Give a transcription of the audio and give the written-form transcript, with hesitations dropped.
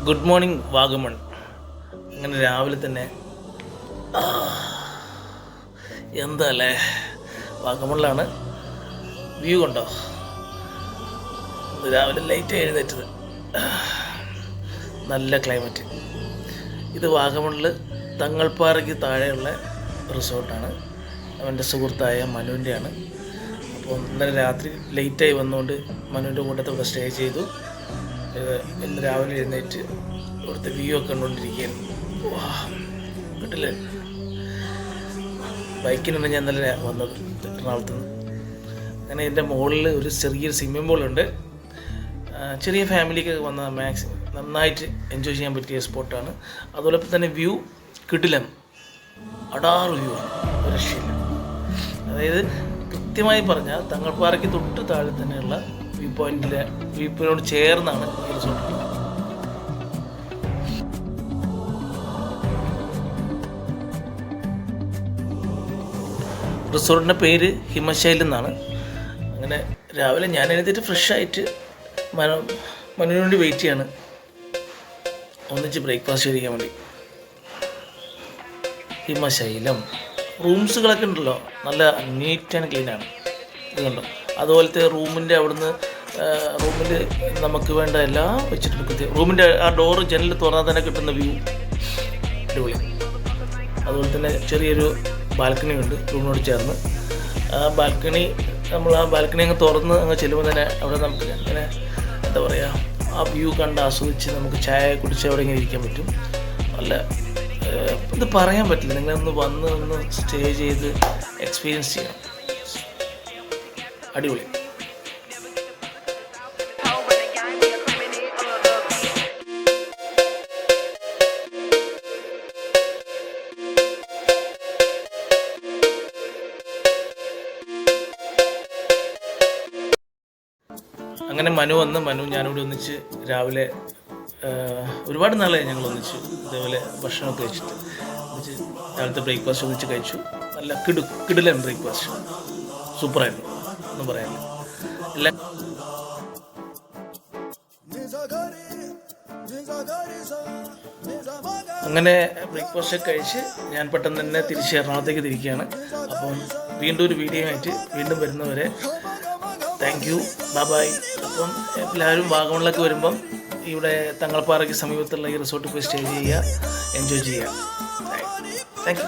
Good morning Vagamon. അങ്ങനെ രാവിലെ തന്നെ എന്താ അല്ലേ, വാഗമണിലാണ്. വ്യൂ കണ്ടോ? രാവിലെ ലൈറ്റ് എഴുന്നേറ്റത്. നല്ല ക്ലൈമറ്റ്. ഇത് വാഗമണിൽ തങ്ങൾപ്പാറയ്ക്ക് താഴെയുള്ള റിസോർട്ടാണ്. അവൻ്റെ സുഹൃത്തായ മനുവിൻ്റെയാണ്. അപ്പോൾ ഇന്നലെ രാത്രി ലേറ്റായി വന്നുകൊണ്ട് മനുവിൻ്റെ കൂട്ടത്തിൽ സ്റ്റേ ചെയ്തു. ഇന്ന് രാവിലെ എഴുന്നേറ്റ് ഇവിടുത്തെ വ്യൂ ഒക്കെ കണ്ടുകൊണ്ടിരിക്കുകയാണ്. കിട്ടില്ലേ, ബൈക്കിനാണ് ഞാൻ ഇന്നലെ വന്നത് എറണാകുളത്ത് നിന്ന്. അങ്ങനെ എൻ്റെ മുകളിൽ ഒരു ചെറിയൊരു സ്വിമ്മിംഗ് പൂളുണ്ട്. ചെറിയ ഫാമിലിക്കൊക്കെ വന്ന മാക്സിമം നന്നായിട്ട് എൻജോയ് ചെയ്യാൻ പറ്റിയ സ്പോട്ടാണ്. അതുപോലെ തന്നെ വ്യൂ കിടിലം, അടാറ് വ്യൂ ആണ്, ഒരു രക്ഷയില്ല. അതായത് കൃത്യമായി പറഞ്ഞാൽ തങ്ങൾപ്പാറയ്ക്ക് തൊട്ട് താഴെ തന്നെയുള്ള വ്യൂ പോയിന്റിനോട് ചേർന്നാണ് ഈ റിസോർട്ട്. റിസോർട്ടിൻ്റെ പേര് ഹിമശൈൽ എന്നാണ്. അങ്ങനെ രാവിലെ ഞാൻ എഴുന്നേറ്റ് ഫ്രഷായിട്ട് മനുവിന് വേണ്ടി വെയിറ്റ് ചെയ്യാണ്, ഒന്നിച്ച് ബ്രേക്ക്ഫാസ്റ്റ് കഴിക്കാൻ വേണ്ടി. ഹിമശൈലം റൂംസുകളൊക്കെ ഉണ്ടല്ലോ, നല്ല നീറ്റ് ആൻഡ് ക്ലീനാണ്. ഇത് കണ്ടോ, അതുപോലത്തെ റൂമിൻ്റെ അവിടുന്ന് റൂമിൽ നമുക്ക് വേണ്ട എല്ലാം വെച്ചിട്ടുണ്ട് കൃത്യം. റൂമിൻ്റെ ആ ഡോറ് ജനലിൽ തുറന്നാൽ തന്നെ കിട്ടുന്ന വ്യൂ അടിപൊളി. അതുപോലെ തന്നെ ചെറിയൊരു ബാൽക്കണി ഉണ്ട് റൂമിനോട് ചേർന്ന്. ആ ബാൽക്കണി അങ്ങ് തുറന്ന് അങ്ങ് ചെല്ലുമ്പോൾ തന്നെ അവിടെ നമുക്ക് അങ്ങനെ എന്താ പറയുക, ആ വ്യൂ കണ്ട് ആസ്വദിച്ച് നമുക്ക് ചായ കുടിച്ച് അവിടെ ഇങ്ങനെ ഇരിക്കാൻ പറ്റും. നല്ല ഇത് പറയാൻ പറ്റില്ല, നിങ്ങളൊന്ന് ഒന്ന് സ്റ്റേ ചെയ്ത് എക്സ്പീരിയൻസ് ചെയ്യണം. അടിപൊളി. അങ്ങനെ മനു ഞാനിവിടെ ഒന്നിച്ച് രാവിലെ ഒരുപാട് നാളായി ഞങ്ങൾ ഒന്നിച്ച് ഇതേപോലെ ഭക്ഷണമൊക്കെ കഴിച്ചിട്ട് ഒന്നിച്ച് രാവിലത്തെ ബ്രേക്ക്ഫാസ്റ്റ് ഒന്നിച്ച് കഴിച്ചു. നല്ല കിടിലൻ ബ്രേക്ക്ഫാസ്റ്റ്, സൂപ്പറായിരുന്നു, ഒന്നും പറയാനില്ല. എല്ലാം അങ്ങനെ ബ്രേക്ക്ഫാസ്റ്റ് ഒക്കെ കഴിച്ച് ഞാൻ പെട്ടെന്ന് തന്നെ തിരിച്ച് എറണാകുളത്തേക്ക് തിരിക്കുകയാണ്. അപ്പം വീണ്ടും ഒരു വീഡിയോ ആയിട്ട് വീണ്ടും വരുന്നവരെ താങ്ക് യു, ബൈ. അപ്പം എല്ലാവരും വാഗമണിലേക്ക് വരുമ്പം ഇവിടെ തങ്ങൾപ്പാറയ്ക്ക് സമീപത്തുള്ള ഈ റിസോർട്ടിൽ പോയി സ്റ്റേ ചെയ്യുക, എൻജോയ് ചെയ്യുക. Thank you.